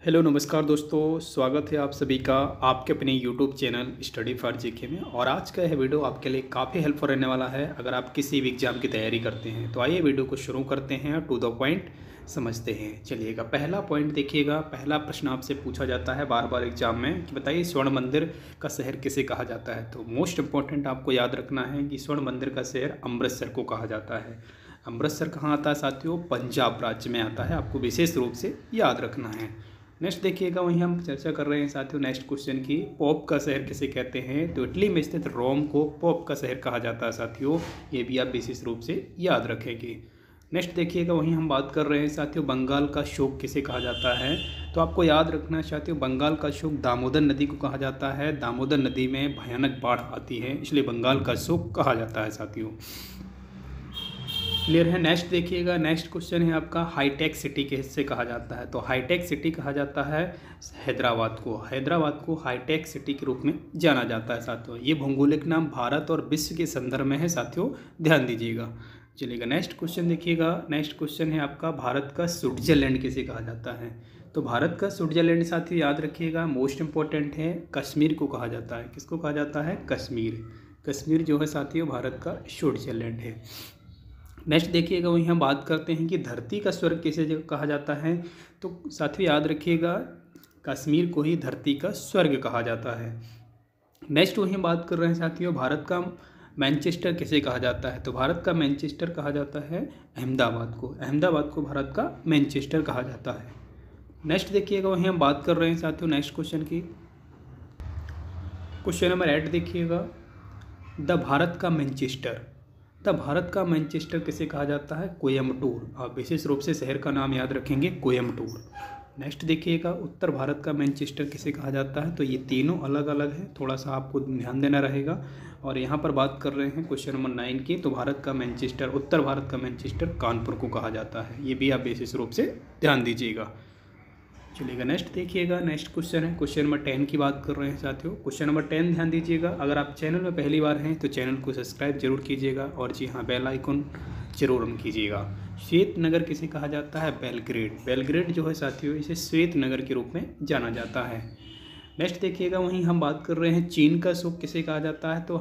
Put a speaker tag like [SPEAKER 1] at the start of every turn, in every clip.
[SPEAKER 1] Hello नमस्कार दोस्तों, स्वागत है आप सभी का आपके अपने YouTube channel study for GK में। और आज का यह वीडियो आपके लिए काफ़ी हेल्पफुल रहने वाला है अगर आप किसी भी एग्ज़ाम की तैयारी करते हैं। तो आइए वीडियो को शुरू करते हैं, टू द पॉइंट समझते हैं। चलिएगा, पहला पॉइंट देखिएगा। पहला प्रश्न आपसे पूछा जाता है बार बार एग्जाम में कि बताइए स्वर्ण मंदिर का शहर किसे कहा जाता है। तो मोस्ट इंपॉर्टेंट आपको याद रखना है कि स्वर्ण मंदिर का शहर अमृतसर को कहा जाता है। अमृतसर कहाँ आता है साथियों? पंजाब राज्य में आता है, आपको विशेष रूप से याद रखना है। नेक्स्ट देखिएगा, वहीं हम चर्चा कर रहे हैं साथियों नेक्स्ट क्वेश्चन की, पोप का शहर किसे कहते हैं। तो इटली में स्थित रोम को पोप का शहर कहा जाता है साथियों, ये भी आप विशेष रूप से याद रखेंगे। नेक्स्ट देखिएगा, वहीं हम बात कर रहे हैं साथियों बंगाल का शोक किसे कहा जाता है। तो आपको याद रखना है साथियों, बंगाल का शोक दामोदर नदी को कहा जाता है। दामोदर नदी में भयानक बाढ़ आती है, इसलिए बंगाल का शोक कहा जाता है साथियों। क्लियर है। नेक्स्ट देखिएगा, नेक्स्ट क्वेश्चन है आपका, हाईटेक सिटी किससे कहा जाता है। तो हाईटेक सिटी कहा जाता है हैदराबाद को। हैदराबाद को हाईटेक सिटी के रूप में जाना जाता है साथियों। ये भौगोलिक नाम भारत और विश्व के संदर्भ में है साथियों, ध्यान दीजिएगा। चलिएगा, नेक्स्ट क्वेश्चन देखिएगा। नेक्स्ट क्वेश्चन है आपका, भारत का स्विट्जरलैंड किसे कहा जाता है। तो भारत का स्विट्जरलैंड साथियों याद रखिएगा, मोस्ट इंपॉर्टेंट है, कश्मीर को कहा जाता है। किसको कहा जाता है? कश्मीर। कश्मीर जो है साथियों भारत का स्विट्जरलैंड है। नेक्स्ट देखिएगा, वहीं हम बात करते हैं कि धरती का स्वर्ग किसे कहा जाता है। तो साथियों याद रखिएगा, कश्मीर को ही धरती का स्वर्ग कहा जाता है। नेक्स्ट वहीं हम बात कर रहे हैं साथियों, भारत का मैनचेस्टर किसे कहा जाता है। तो भारत का मैनचेस्टर कहा जाता है अहमदाबाद को। अहमदाबाद को भारत का मैनचेस्टर कहा जाता है। नेक्स्ट देखिएगा, वहीं हम बात कर रहे हैं साथियों नेक्स्ट क्वेश्चन की, क्वेश्चन नंबर 8 देखिएगा, द भारत का मैनचेस्टर। द भारत का मैनचेस्टर किसे कहा जाता है? कोयम्बटूर। आप विशेष रूप से शहर का नाम याद रखेंगे, कोयम्बटूर। नेक्स्ट देखिएगा, उत्तर भारत का मैनचेस्टर किसे कहा जाता है। तो ये तीनों अलग अलग है, थोड़ा सा आपको ध्यान देना रहेगा। और यहाँ पर बात कर रहे हैं क्वेश्चन नंबर 9 की, तो भारत का मैनचेस्टर, उत्तर भारत का मैनचेस्टर कानपुर को कहा जाता है। ये भी आप विशेष रूप से ध्यान दीजिएगा। चलिएगा, नेक्स्ट देखिएगा, नेक्स्ट क्वेश्चन है क्वेश्चन नंबर 10 की बात कर रहे हैं साथियों। क्वेश्चन नंबर 10 ध्यान दीजिएगा। अगर आप चैनल में पहली बार हैं तो चैनल को सब्सक्राइब जरूर कीजिएगा और जी हाँ, बेल आइकन जरूर ऑन कीजिएगा। श्वेत नगर किसे कहा जाता है? बेलग्रेड। बेलग्रेड जो है साथियों, इसे श्वेत नगर के रूप में जाना जाता है। नेक्स्ट देखिएगा, वहीं हम बात कर रहे हैं चीन का शोक किसे कहा जाता है। तो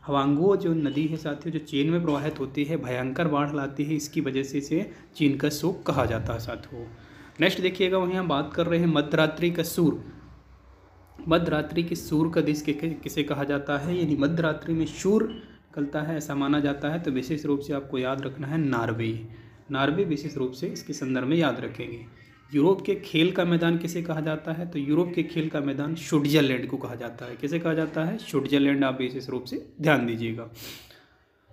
[SPEAKER 1] हवांगो जो नदी है साथियों, जो चीन में प्रवाहित होती है, भयंकर बाढ़ लाती है, इसकी वजह से इसे चीन का शोक कहा जाता है साथियों। नेक्स्ट देखिएगा, वहीं हम बात कर रहे हैं मध्यरात्रि का सूर। मध्यरात्रि के सूर का देश किसे कहा जाता है, यानी मध्यरात्रि में सूर निकलता है ऐसा माना जाता है। तो विशेष रूप से आपको याद रखना है नॉर्वे। नॉर्वे विशेष रूप से इसके संदर्भ में याद रखेंगे। यूरोप के खेल का मैदान किसे कहा जाता है। तो यूरोप के खेल का मैदान स्विट्जरलैंड को कहा जाता है। किसे कहा जाता है? स्विट्जरलैंड। आप विशेष रूप से ध्यान दीजिएगा।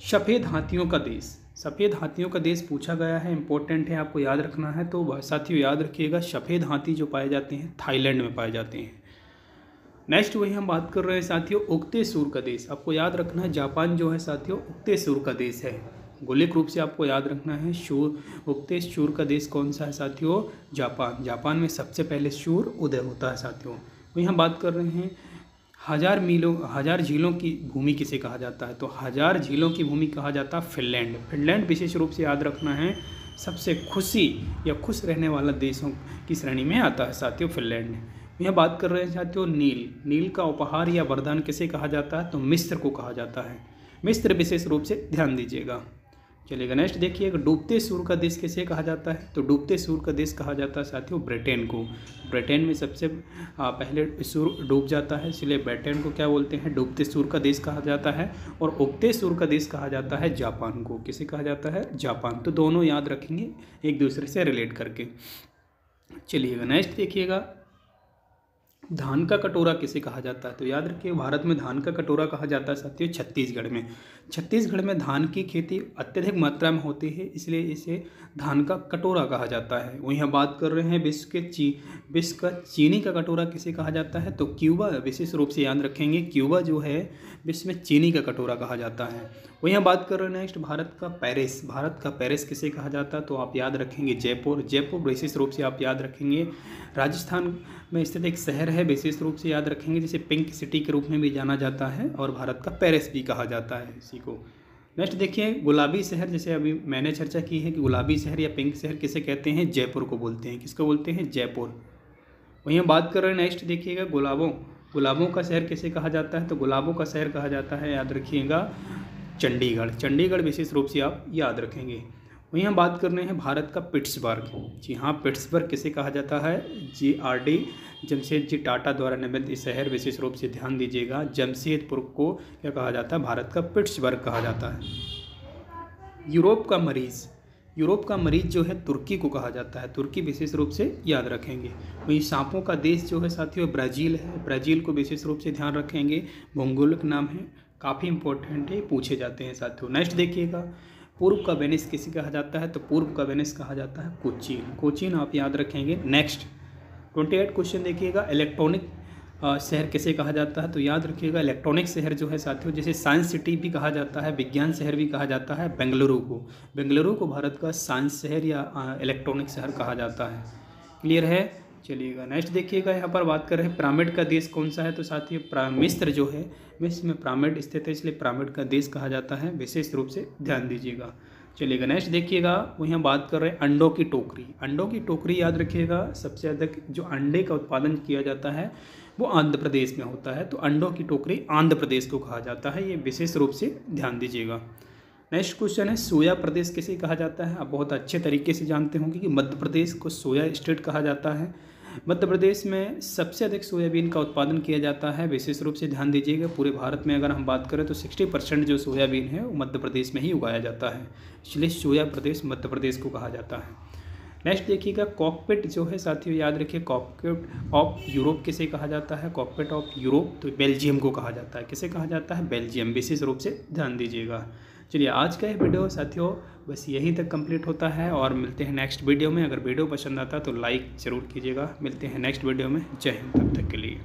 [SPEAKER 1] सफ़ेद हाथियों का देश। सफ़ेद हाथियों का देश पूछा गया है, इंपॉर्टेंट है, आपको याद रखना है। तो साथियों याद रखिएगा, सफ़ेद हाथी जो पाए जाते हैं थाईलैंड में पाए जाते हैं। नेक्स्ट वही हम बात कर रहे हैं साथियों उगते सूर्य का देश। आपको याद रखना है, जापान जो है साथियों उगते सूर्य का देश है। भौगोलिक रूप से आपको याद रखना है, उगते सूर्य का देश कौन सा है साथियों? जापान। जापान में सबसे पहले सूर्य उदय होता है साथियों। वही हम बात कर रहे हैं हजार झीलों की भूमि किसे कहा जाता है। तो हजार झीलों की भूमि कहा जाता है फिनलैंड। फिनलैंड विशेष रूप से याद रखना है, सबसे खुशी या खुश रहने वाला देशों की श्रेणी में आता है साथियों फिनलैंड। यहाँ बात कर रहे हैं साथियों नील। नील का उपहार या वरदान किसे कहा जाता है। तो मिस्र को कहा जाता है। मिस्र विशेष रूप से ध्यान दीजिएगा। चलिएगा, नेक्स्ट देखिएगा, डूबते सूर्य का देश किसे कहा जाता है। तो डूबते सूर्य का देश कहा जाता है साथियों ब्रिटेन को। ब्रिटेन में सबसे पहले सूर्य डूब जाता है, इसलिए ब्रिटेन को क्या बोलते हैं? डूबते सूर्य का देश कहा जाता है। और उगते सूर्य का देश कहा जाता है जापान को। किसे कहा जाता है? जापान। तो दोनों याद रखेंगे एक दूसरे से रिलेट करके। चलिएगा, नेक्स्ट देखिएगा, धान का कटोरा किसे कहा जाता है। तो याद रखिए, भारत में धान का कटोरा कहा जाता है साथियों छत्तीसगढ़ में। छत्तीसगढ़ में धान की खेती अत्यधिक मात्रा में होती है, इसलिए इसे धान का कटोरा कहा जाता है। वहीं हम बात कर रहे हैं विश्व का चीनी का कटोरा किसे कहा जाता है। तो क्यूबा। विशेष रूप से याद रखेंगे, क्यूबा जो है विश्व में चीनी का कटोरा कहा जाता है। वहीं हम बात कर रहे हैं नेक्स्ट, भारत का पेरिस। भारत का पेरिस किसे कहा जाता है। तो आप याद रखेंगे जयपुर। जयपुर विशेष रूप से आप याद रखेंगे, राजस्थान में स्थित एक शहर है, विशेष रूप से याद रखेंगे, जिसे पिंक सिटी के रूप में भी जाना जाता है और भारत का पेरिस भी कहा जाता है इसी को। नेक्स्ट देखिए, गुलाबी शहर, जैसे अभी मैंने चर्चा की है कि गुलाबी शहर या पिंक शहर किसे कहते हैं? जयपुर को बोलते हैं। किसको बोलते हैं? जयपुर। वहीं हम बात कर रहे हैं नेक्स्ट देखिएगा गुलाबों का शहर किसे कहा जाता है, तो गुलाबों का शहर कहा जाता है, याद रखिएगा, चंडीगढ़ विशेष रूप से आप याद रखेंगे। वहीं हम बात कर रहे हैं भारत का पिट्सबर्ग। जी हाँ, पिट्सबर्ग किसे कहा जाता है, JRD जमशेदजी टाटा द्वारा निर्मित इस शहर, विशेष रूप से ध्यान दीजिएगा, जमशेदपुर को क्या कहा जाता है, भारत का पिट्सबर्ग कहा जाता है। यूरोप का मरीज जो है तुर्की को कहा जाता है, तुर्की विशेष रूप से याद रखेंगे। वहीं सांपों का देश जो है साथियों ब्राज़ील है, ब्राज़ील को विशेष रूप से ध्यान रखेंगे, भौगोलिक नाम है, काफ़ी इंपॉर्टेंट है, पूछे जाते हैं साथियों। नेक्स्ट देखिएगा, पूर्व का वेनिस किसे कहा जाता है, तो पूर्व का वेनिस कहा जाता है कोचीन आप याद रखेंगे। नेक्स्ट 28 क्वेश्चन देखिएगा, इलेक्ट्रॉनिक शहर किसे कहा जाता है, तो याद रखिएगा इलेक्ट्रॉनिक शहर जो है साथियों, जैसे साइंस सिटी भी कहा जाता है, विज्ञान शहर भी कहा जाता है, बेंगलुरु को भारत का साइंस शहर या इलेक्ट्रॉनिक शहर कहा जाता है। क्लियर है, चलिएगा नेक्स्ट देखिएगा, यहाँ पर बात कर रहे हैं पिरामिड का देश कौन सा है, तो साथियों मिस्र जो है, मिस्र में पिरामिड स्थित है, इसलिए पिरामिड का देश कहा जाता है, विशेष रूप से ध्यान दीजिएगा। चलिएगा नेक्स्ट देखिएगा, वहीं हम बात कर रहे हैं अंडों की टोकरी याद रखिएगा, सबसे अधिक जो अंडे का उत्पादन किया जाता है वो आंध्र प्रदेश में होता है, तो अंडों की टोकरी आंध्र प्रदेश को कहा जाता है, ये विशेष रूप से ध्यान दीजिएगा। नेक्स्ट क्वेश्चन है, सोया प्रदेश किसे कहा जाता है, आप बहुत अच्छे तरीके से जानते होंगे कि मध्य प्रदेश को सोया स्टेट कहा जाता है। मध्य प्रदेश में सबसे अधिक सोयाबीन का उत्पादन किया जाता है, विशेष रूप से ध्यान दीजिएगा। पूरे भारत में अगर हम बात करें तो 60% जो सोयाबीन है वो मध्य प्रदेश में ही उगाया जाता है, इसलिए सोया प्रदेश मध्य प्रदेश को कहा जाता है। नेक्स्ट देखिएगा, कॉकपिट जो है साथियों याद रखिए, कॉकपिट ऑफ यूरोप किसे कहा जाता है, कॉकपिट ऑफ यूरोप तो बेल्जियम को कहा जाता है, किसे कहा जाता है, बेल्जियम, विशेष रूप से ध्यान दीजिएगा। चलिए आज का ये वीडियो साथियों बस यहीं तक कंप्लीट होता है और मिलते हैं नेक्स्ट वीडियो में। अगर वीडियो पसंद आता है तो लाइक ज़रूर कीजिएगा। मिलते हैं नेक्स्ट वीडियो में। जय हिंद, तब तक के लिए।